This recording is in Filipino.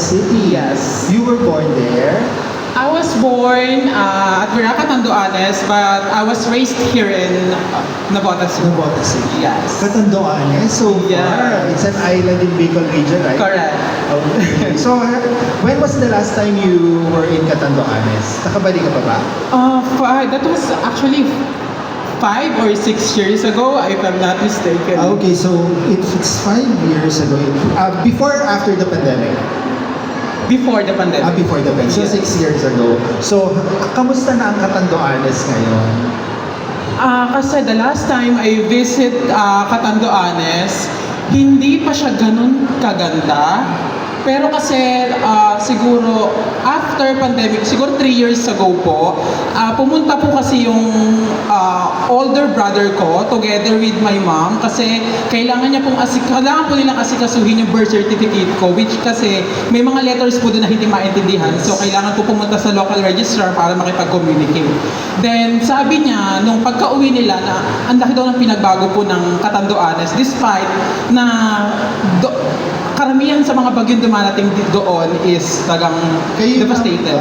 City. Yes. You were born there? I was born at Viraca, Tanduanes, but I was raised here in Navotas. Navotas City. Yes. Catanduanes, so far. Yeah. It's an island in Bicol region, right? Correct. Okay. So, when was the last time you were in Catanduanes? Nakabalik ka pa ba? That was actually 5 or 6 years ago, if I'm not mistaken. Okay, so it's 5 years ago. Before or after the pandemic? Before the pandemic. Before the pandemic. So, Yeah. 6 years ago. So, kamusta na ang Catanduanes ngayon? Kasi the last time I visit Catanduanes, hindi pa siya ganun kaganda. Pero kasi siguro after pandemic, siguro 3 years ago po, pumunta po kasi yung older brother ko together with my mom kasi kailangan po nilang asikasuhin yung birth certificate ko, which kasi may mga letters po doon na hindi maintindihan. So kailangan po pumunta sa local registrar para makipag-communicate. Then sabi niya nung pagka-uwi nila na ang laki daw ng pinagbago po ng Catanduanes despite na karamihan sa mga bagyong dumarating doon is talagang devastated.